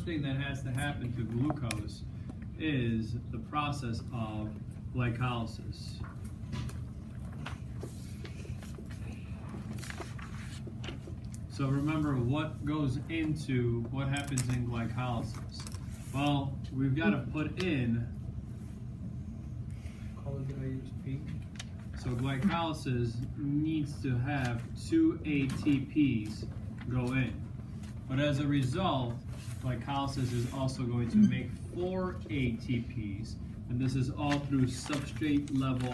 first thing that has to happen to glucose is the process of glycolysis. So remember, what happens in glycolysis? Well, we've got to put in, so glycolysis needs to have 2 ATPs go in. But as a result, glycolysis is also going to make 4 ATPs, and this is all through substrate level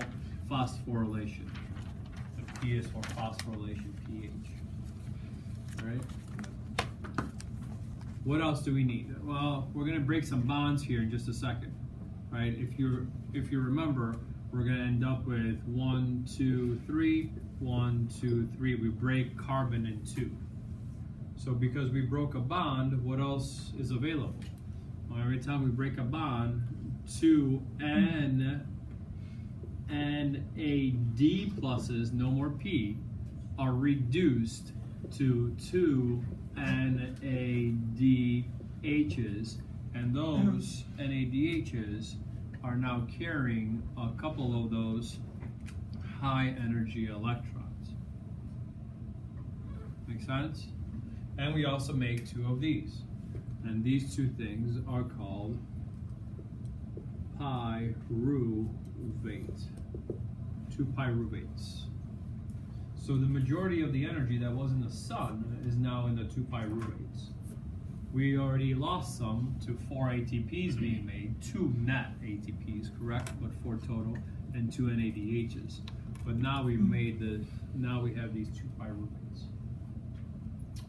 phosphorylation. The P is for phosphorylation, pH. All right. What else do we need? Well, we're going to break some bonds here in just a second, right? If you remember, we're going to end up with 1, 2, 3, 1, 2, 3. We break carbon in 2. So because we broke a bond, what else is available? Well, every time we break a bond, 2 NAD pluses, no more P, are reduced to 2 NADHs, and those NADHs are now carrying a couple of those high energy electrons. Make sense? And we also make 2 of these. And these 2 things are called pyruvate. 2 pyruvates. So the majority of the energy that was in the sun is now in the 2 pyruvates. We already lost some to 4 ATPs being made, 2 net ATPs, correct? But 4 total, and 2 NADHs. But now we have these 2 pyruvates.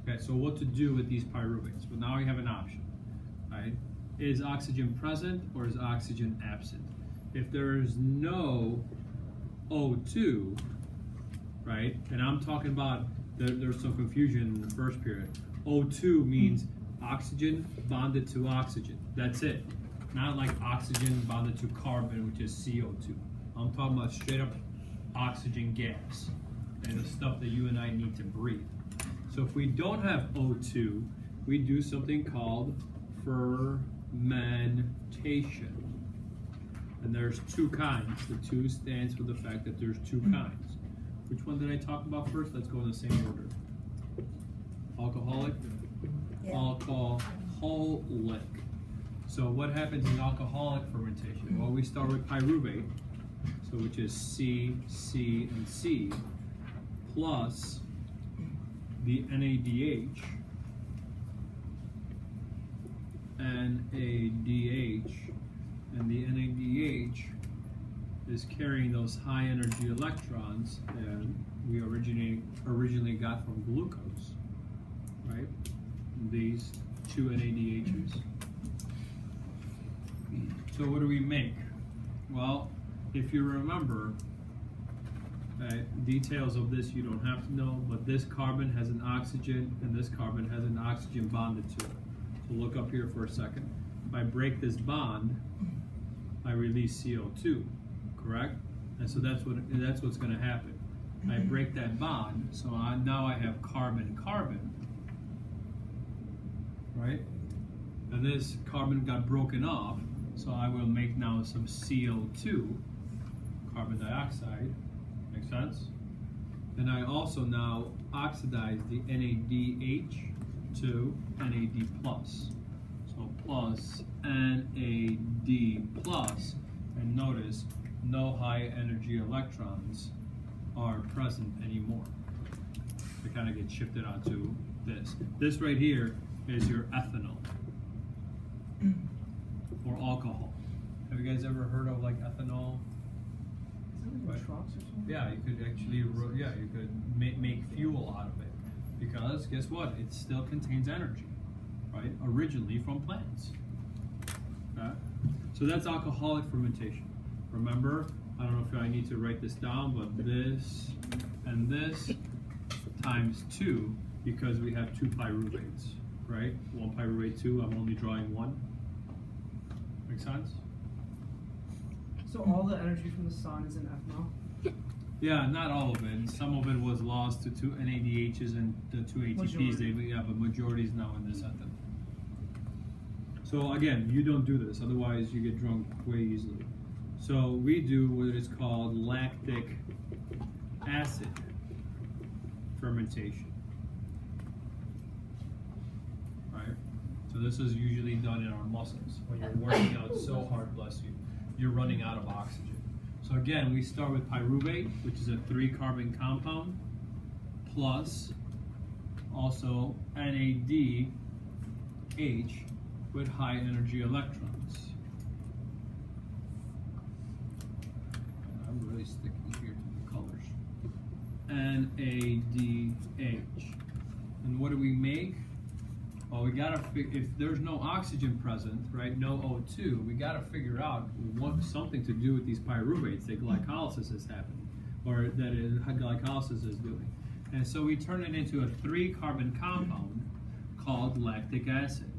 Okay, so what to do with these pyruvates? Well, now we have an option, right? Is oxygen present or is oxygen absent? If there's no O2, right? And I'm talking about, there's some confusion in the first period. O2 means oxygen bonded to oxygen. That's it. Not like oxygen bonded to carbon, which is CO2. I'm talking about straight up oxygen gas and the stuff that you and I need to breathe. So if we don't have O2, we do something called fermentation. And there's 2 kinds. The 2 stands for the fact that there's 2 kinds. Which one did I talk about first? Let's go in the same order. Alcoholic? Yeah. Alcoholic. So what happens in alcoholic fermentation? Well, we start with pyruvate, so which is C, C, and C, plus the NADH, NADH, and the NADH is carrying those high energy electrons that we originally got from glucose, right? These 2 NADHs. So what do we make? Well, if you remember, details of this you don't have to know, but this carbon has an oxygen and this carbon has an oxygen bonded to it. So look up here for a second. If I break this bond, I release CO2, correct? And so that's what's going to happen. I break that bond, so now I have carbon-carbon, right? And this carbon got broken off, so I will make now some CO2, carbon dioxide. Make sense? And I also now oxidize the NADH to NAD+. So plus NAD+, and notice no high energy electrons are present anymore. They kind of get shifted onto this. This right here is your ethanol or alcohol. Have you guys ever heard of like ethanol? Trucks or something? Yeah, you could actually, you could make fuel out of it, because guess what? It still contains energy, right? Originally from plants. Okay? So that's alcoholic fermentation. Remember, I don't know if I need to write this down, but this and this times 2, because we have 2 pyruvates, right? 1 pyruvate, 2. I'm only drawing 1. Make sense? So all the energy from the sun is in ethanol? Yeah, not all of it. Some of it was lost to 2 NADHs and the 2 ATPs. But majority is now in this ethanol. So again, you don't do this, otherwise you get drunk way easily. So we do what is called lactic acid fermentation. Right? So this is usually done in our muscles. When you're working out so hard, bless you, you're running out of oxygen. So again, we start with pyruvate, which is a 3-carbon compound, plus also NADH with high energy electrons. I'm really sticking here to the colors. NADH. And what do we make? Well, we gotta if there's no oxygen present, right, no O2, we gotta figure out something to do with these pyruvates that glycolysis is happening, or that glycolysis is doing. And so we turn it into a 3-carbon compound called lactic acid.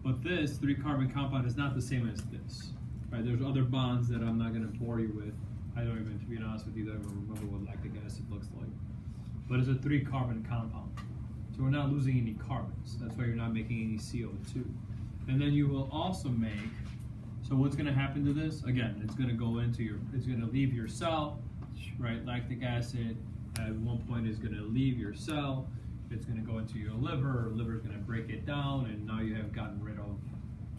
But this 3-carbon compound is not the same as this, right? There's other bonds that I'm not gonna bore you with. I don't even, to be honest with you, I don't even remember what lactic acid looks like. But it's a 3-carbon compound. So we're not losing any carbons. That's why you're not making any CO2. And then you will also make, so what's gonna happen to this? Again, it's gonna go into it's gonna leave your cell, right? Lactic acid at one point is gonna leave your cell. It's gonna go into your liver is gonna break it down, and now you have gotten rid of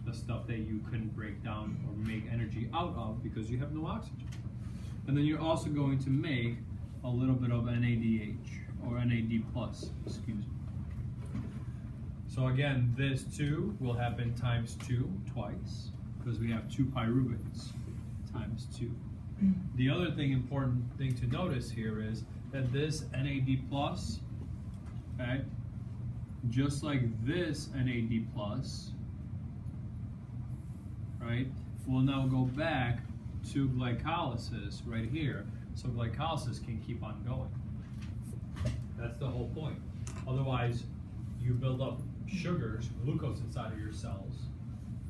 the stuff that you couldn't break down or make energy out of because you have no oxygen. And then you're also going to make a little bit of NADH, or NAD+, excuse me. So again, this too will happen times 2, twice, because we have 2 pyruvates, times 2. The other important thing to notice here is that this NAD+, okay, just like this NAD+, right, will now go back to glycolysis right here, so glycolysis can keep on going. That's the whole point. Otherwise, you build up sugars, glucose inside of your cells,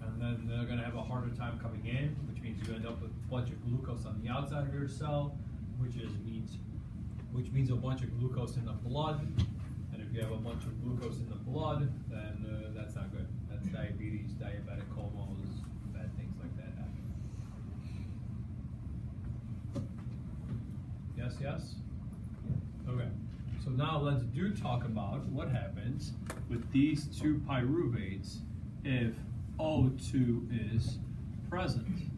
and then they're going to have a harder time coming in, which means you end up with a bunch of glucose on the outside of your cell, which means a bunch of glucose in the blood. And if you have a bunch of glucose in the blood, then that's not good. That's diabetes, diabetic comas, bad things like that happen. Yes, yes? Okay. So now let's talk about what happens with these 2 pyruvates if O2 is present.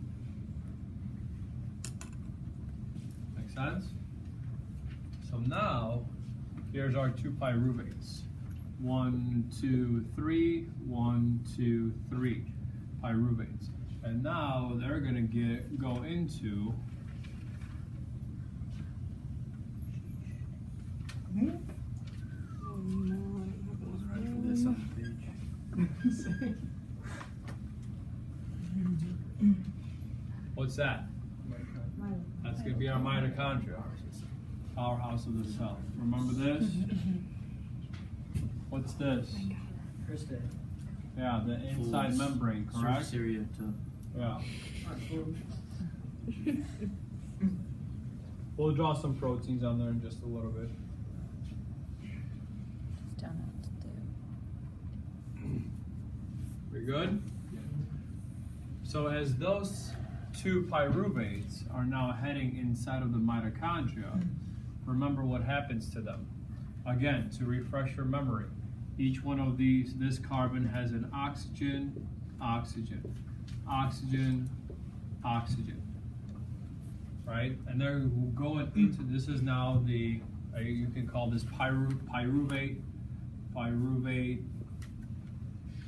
Make sense? So now, here's our 2 pyruvates. 1, 2, 3, 1, 2, 3 pyruvates. And now they're gonna go into this on the page. What's that? That's going to be our mitochondria, powerhouse of the cell. Remember this? What's this? Yeah, the inside membrane, correct? Yeah. We'll draw some proteins on there in just a little bit. We good? So as those 2 pyruvates are now heading inside of the mitochondria, remember what happens to them. Again, to refresh your memory, each one of this carbon has an oxygen, oxygen, oxygen, oxygen, right? And they're going into, this is now the, you can call this pyruvate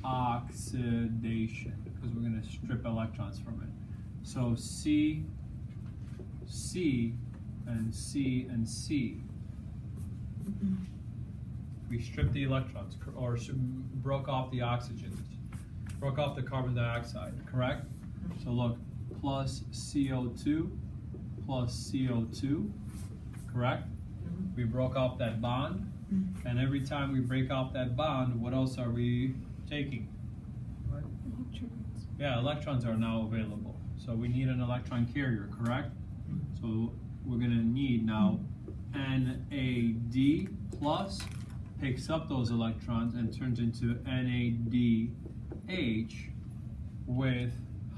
oxidation, because we're going to strip electrons from it. So C, C, and C, and C. We stripped the electrons, or broke off the oxygen, broke off the carbon dioxide, correct? So look, plus CO2, plus CO2, correct? We broke off that bond, and every time we break off that bond, what else are we taking? Yeah, electrons are now available. So we need an electron carrier, correct? So we're going to need now NAD plus picks up those electrons and turns into NADH with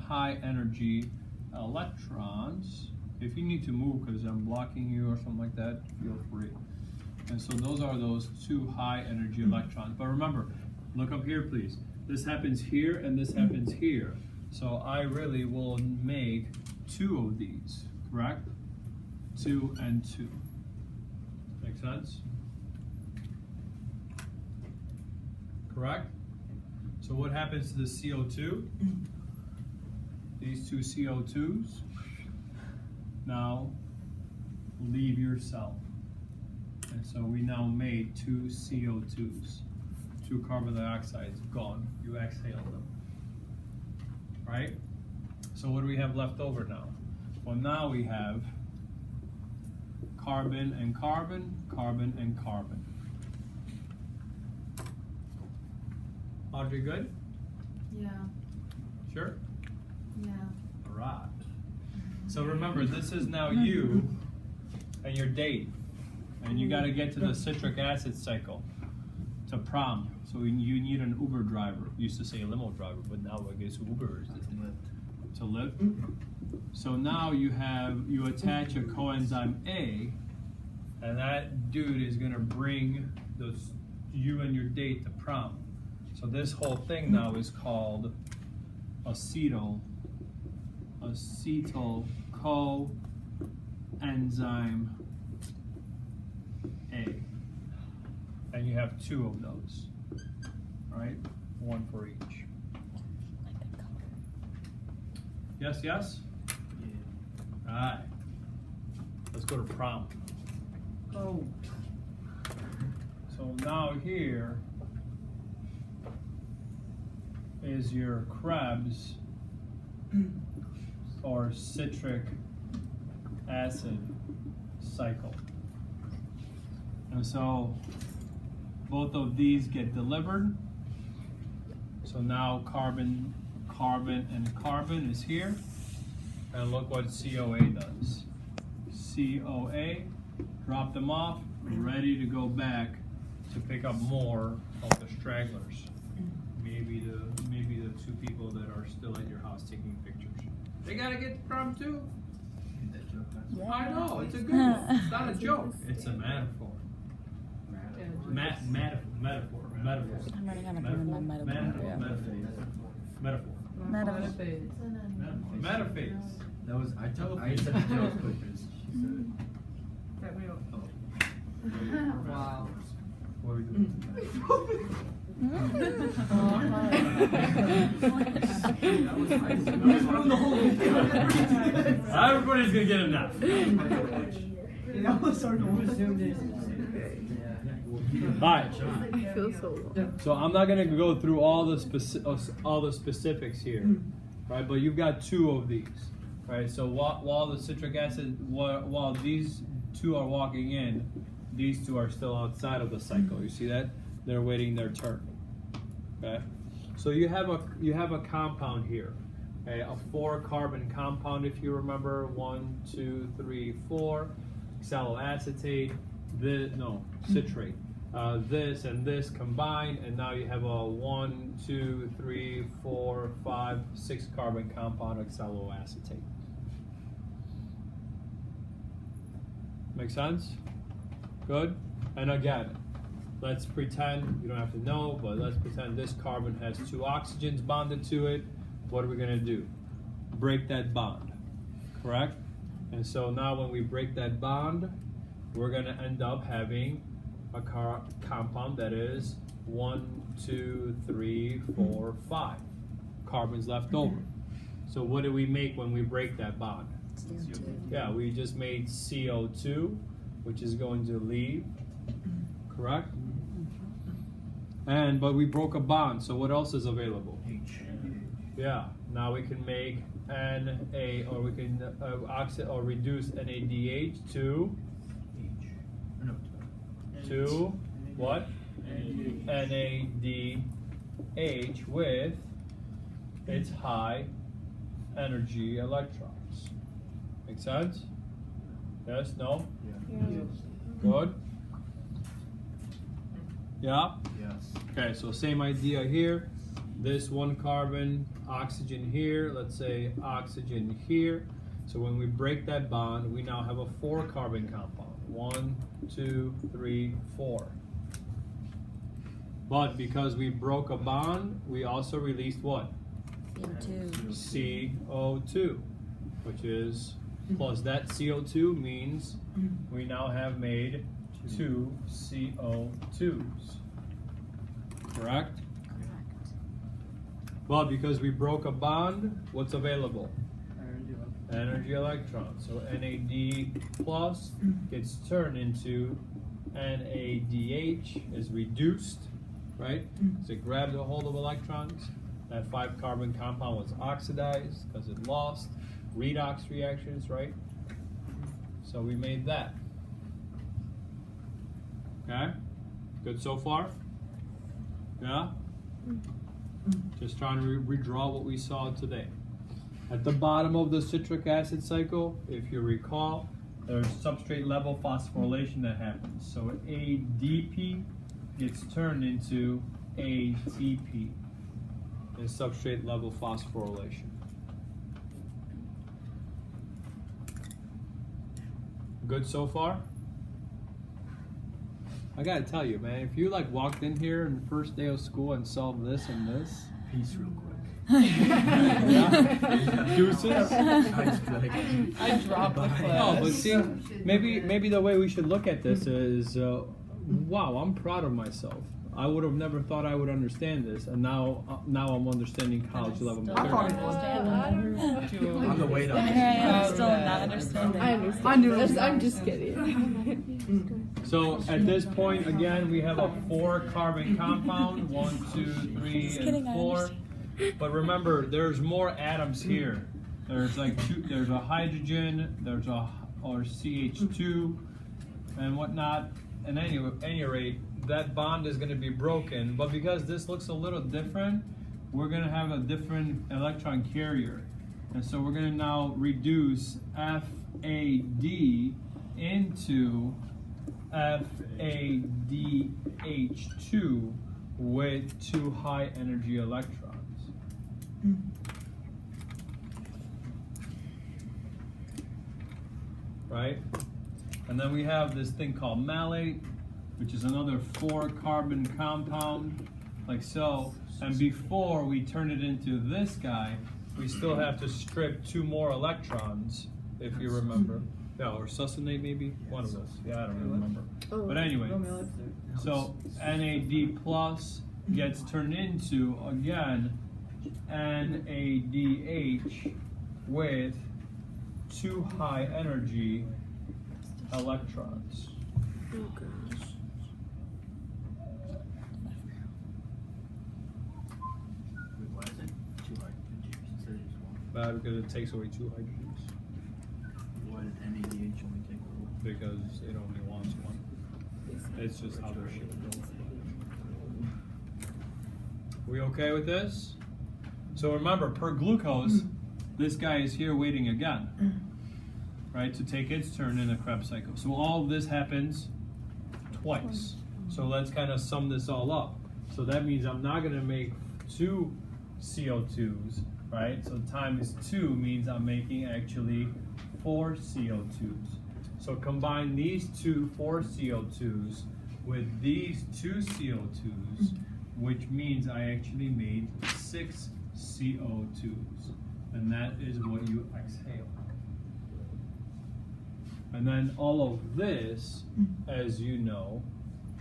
high energy electrons. If you need to move because I'm blocking you or something like that, feel free. And so those are those two high energy electrons. But remember, look up here please. This happens here and this happens here. So I really will make two of these, correct? 2 and 2. Make sense? Correct? So what happens to the CO2? These two CO2s now leave your cell. And so we now made 2 CO2s. 2 carbon dioxides gone. You exhale them. Right? So what do we have left over now? Well, now we have carbon and carbon, carbon and carbon. Audrey, good? Yeah. Sure? Yeah. All right. So remember, this is now you and your date. And you got to get to the citric acid cycle to prom. So you need an Uber driver. Used to say a limo driver, but now I guess Uber is to live. So now you attach a coenzyme A, and that dude is going to bring you and your date to prom. So this whole thing now is called acetyl coenzyme A. And you have 2 of those. All right? 1 for each. Yes, yes? Yeah. All right. Let's go to prom. Oh. So now here is your Krebs or citric acid cycle. And so both of these get delivered. So now carbon, carbon, and carbon is here. And look what COA does. COA, drop them off, ready to go back to pick up more of the stragglers. Maybe the 2 people that are still at your house taking pictures. They gotta get to prom too. Yeah. I know, it's a good one. It's not a joke. It's a metaphor. Metaphor. I'm running out of room in my metaphor. Metaphase. That was I said those pictures. She said it. Wow. What are we doing? Everybody's gonna get enough. Alright. So I'm not gonna go through all the specifics here, right? But you've got 2 of these, right? So while the citric acid, while these 2 are walking in, these 2 are still outside of the cycle. You see that? They're waiting their turn. Okay. So you have a compound here, okay? A 4-carbon compound, if you remember. 1, 2, 3, 4. Oxaloacetate. Citrate. This and this combined, and now you have a 1, 2, 3, 4, 5, 6 carbon compound oxaloacetate. Make sense? Good? And again, let's pretend, you don't have to know, but let's pretend this carbon has 2 oxygens bonded to it. What are we going to do? Break that bond, correct? And so now when we break that bond, we're going to end up having a compound that is 1, 2, 3, 4, 5 carbons left over. So what do we make when we break that bond? CO2. Yeah, we just made CO2, which is going to leave, correct? But we broke a bond, so what else is available? H. Yeah, now we can make Na, or we can oxide or reduce NADH to H. No. to what? NADH with its high energy electrons. Make sense? Yes? No? Yeah. Good. Yeah? Yes. Okay, so same idea here. This one carbon, oxygen here, let's say oxygen here. So when we break that bond, we now have a 4 carbon compound. 1, 2, 3, 4. But because we broke a bond, we also released what? CO2. CO2, which is, plus that CO2 means we now have made 2 CO2s. Correct? But because we broke a bond, what's available? Energy electrons. So NAD plus gets turned into NADH, is reduced, right? So it grabbed a hold of electrons. That 5 carbon compound was oxidized because it lost. Redox reactions, right? So we made that. Okay? Good so far? Yeah? Just trying to redraw what we saw today. At the bottom of the citric acid cycle, if you recall, there's substrate level phosphorylation that happens. So ADP gets turned into ATP in substrate level phosphorylation. Good so far? I gotta tell you, man, if you like walked in here on the first day of school and solved this and this, Peace real quick. yeah. Deuces. I dropped the class. No, but see, maybe the way we should look at this is, wow, I'm proud of myself. I would have never thought I would understand this, and now I'm understanding college level material. On the way to. And here I am, still not understanding. I understand. I'm just kidding. So at this point, again, we have a 4 carbon compound, 1, 2, 3, and 4. But remember, there's more atoms here. There's like there's a hydrogen, there's a CH2, and whatnot. And at any rate, that bond is going to be broken. But because this looks a little different, we're going to have a different electron carrier. And so we're going to now reduce FAD into FADH2 with 2 high energy electrons. Right? And then we have this thing called malate, which is another 4 carbon compound, like so. And before we turn it into this guy, we still have to strip 2 more electrons, if you remember. Yeah, or succinate maybe? One of those. Yeah, I don't remember. But anyway, so NAD plus gets turned into, again, NADH with 2 high energy electrons. Oh gosh. Why is it 2 hydrogens instead of just 1? Because it takes away 2 hydrogens. Why did NADH only take 1? Because it only wants 1. It's just how they're shipped. We okay with this? So remember, per glucose, this guy is here waiting again, right, to take its turn in the Krebs cycle. So all of this happens twice. So let's kind of sum this all up. So that means I'm not going to make 2 CO2s, right? So times 2 means I'm making actually 4 CO2s. So combine these 4 CO2s with these 2 CO2s, which means I actually made 6 CO2s. And that is what you exhale. And then all of this, as you know,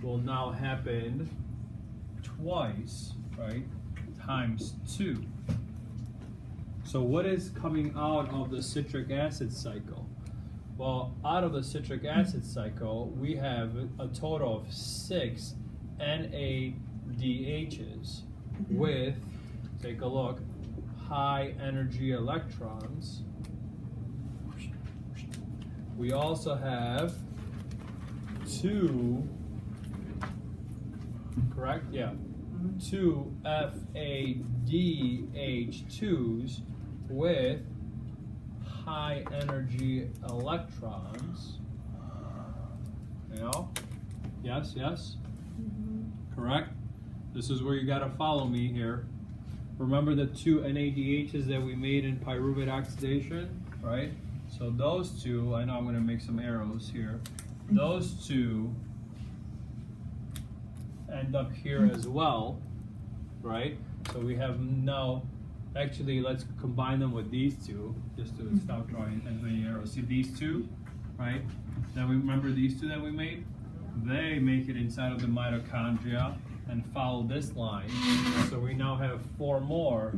will now happen twice, right? Times 2. So what is coming out of the citric acid cycle? Well, out of the citric acid cycle, we have a total of 6 NADHs with, take a look, high energy electrons. We also have 2, correct? Yeah. 2 FADH2s with high energy electrons. You know? Yes, yes? correct? This is where you gotta follow me here. Remember the two NADHs that we made in pyruvate oxidation, right? So those two, I know I'm gonna make some arrows here. Those two end up here as well, right? So we have now, actually let's combine them with these two, just to stop drawing as many arrows. See these two, right? Now we remember these two that we made? They make it inside of the mitochondria and follow this line. So we now have 4 more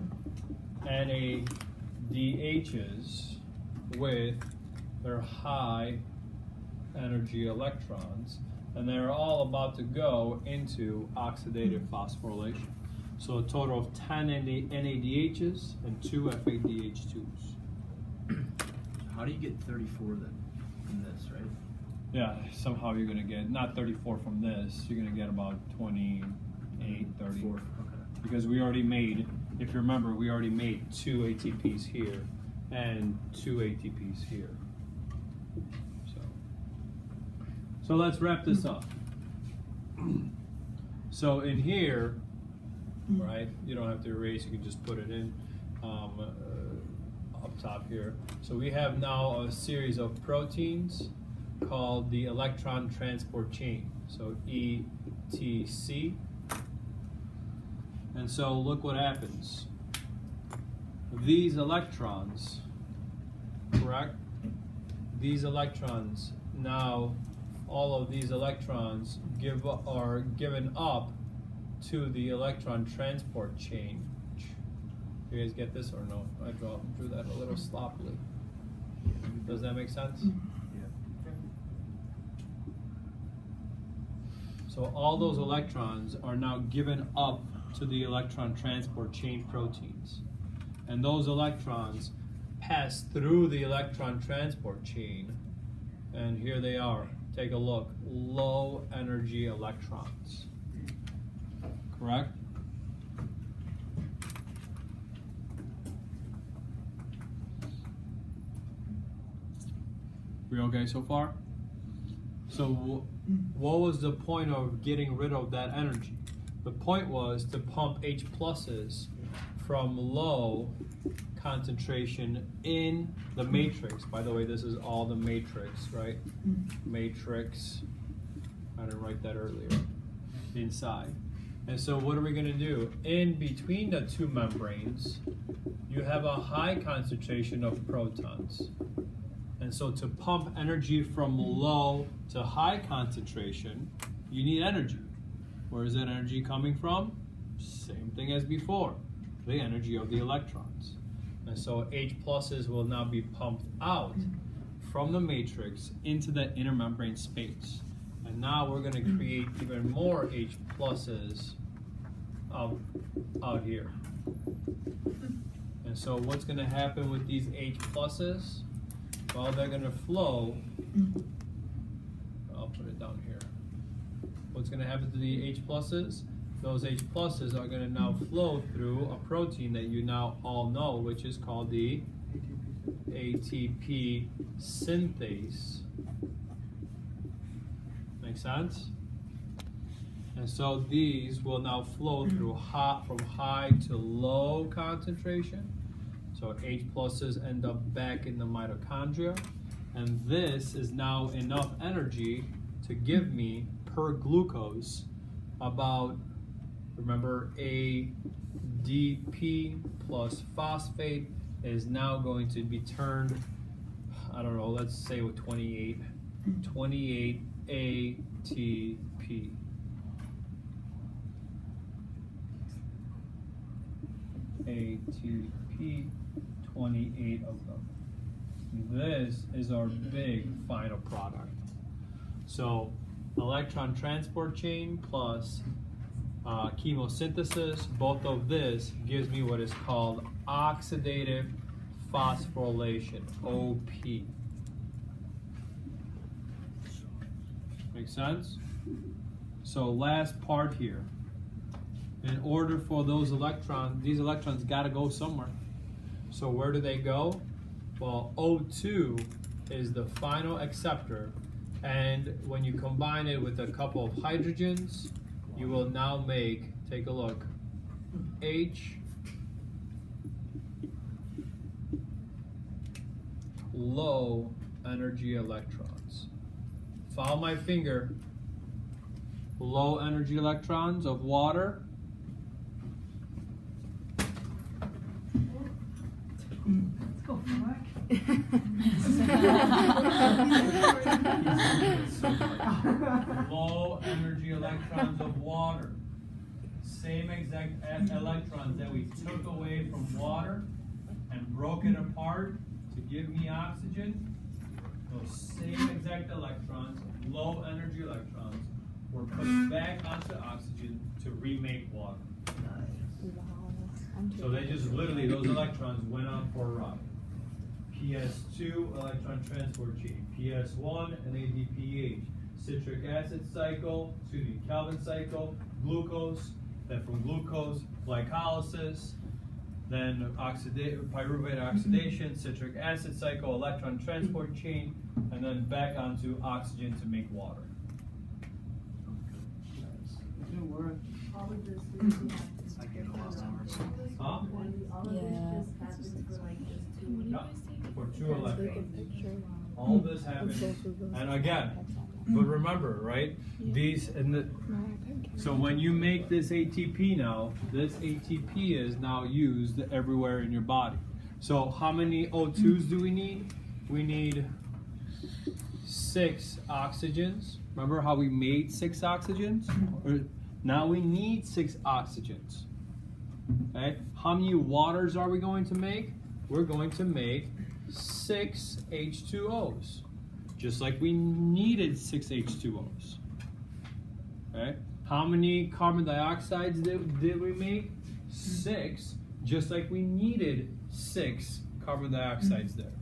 NADHs with their high energy electrons, and they're all about to go into oxidative phosphorylation. So a total of 10 NADHs and 2 FADH2s. How do you get 34 then from this, right? Yeah, somehow you're gonna get, not 34 from this, you're gonna get about 28, 30. Okay. Because we already made, if you remember, we already made 2 ATPs here and 2 ATPs here. So let's wrap this up. So in here, right, you don't have to erase, you can just put it in up top here. So we have now a series of proteins called the electron transport chain, so ETC. And so look what happens. These electrons, correct? These electrons, now all of these electrons are given up to the electron transport chain. You guys get this or no? I drew that a little sloppily. Does that make sense? So all those electrons are now given up to the electron transport chain proteins. And those electrons pass through the electron transport chain. And here they are. Take a look. Low energy electrons. Correct? We okay so far? So what was the point of getting rid of that energy? The point was to pump H pluses from low concentration in the matrix. By the way, this is all the matrix, right? Matrix. I didn't write that earlier. Inside. And so what are we going to do? In between the two membranes, you have a high concentration of protons. And so to pump energy from low to high concentration, you need energy. Where is that energy coming from? Same thing as before, the energy of the electrons. And so H pluses will now be pumped out from the matrix into the inner membrane space. And now we're going to create even more H pluses out here. And so what's going to happen with these H pluses? Well, they're going to flow. I'll put it down here. What's going to happen to the H pluses? Those H pluses are going to now flow through a protein that you now all know, which is called the ATP synthase. Make sense? And so these will now flow through from high to low concentration. So H pluses end up back in the mitochondria. And this is now enough energy to give me per glucose about, remember, ADP plus phosphate is now going to be turned, I don't know, let's say with 28 ATP. ATP, 28 of them. This is our big final product. So electron transport chain plus chemosynthesis, both of this gives me what is called oxidative phosphorylation, OP. Make sense? So last part here. In order for these electrons gotta go somewhere. So where do they go? Well, O2 is the final acceptor, and when you combine it with a couple of hydrogens, you will now make, take a look, H low energy electrons. Follow my finger. Low energy electrons of water. Let's go, Wnek. Low energy electrons of water. Same exact electrons that we took away from water and broke it apart to give me oxygen. Those same exact electrons, low energy electrons, were put back onto oxygen to remake water. So they just literally, those electrons went on for a ride. PS2 electron transport chain, PS1 and ADPH, citric acid cycle, Calvin cycle, glucose, then from glucose, glycolysis, then pyruvate oxidation, citric acid cycle, electron transport chain, and then back onto oxygen to make water. Good work. All of this Huh? Yeah. Yeah, for 2 electrons. All this happens, and again, but remember, right? These and the. So when you make this ATP now, this ATP is now used everywhere in your body. So how many O2s do we need? We need 6 oxygens. Remember how we made 6 oxygens? Now we need 6 oxygens. Okay? How many waters are we going to make? We're going to make 6 H2Os. Just like we needed 6 H2Os. Okay? How many carbon dioxides did we make? 6, just like we needed 6 carbon dioxides there.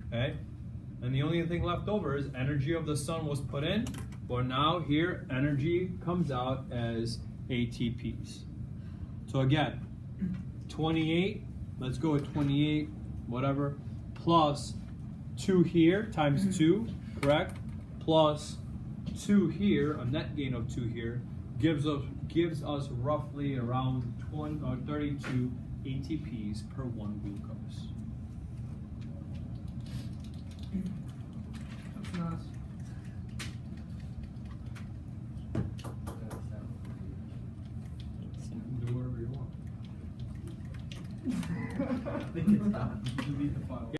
Okay? And the only thing left over is energy of the sun was put in, but now here energy comes out as ATPs. So again, 28, let's go with 28, whatever, plus 2 here times 2, correct? Plus 2 here, a net gain of 2 here, gives us roughly around 32 ATPs per 1 glucose. That's nice. Do whatever you want. I think it's done. Delete the file.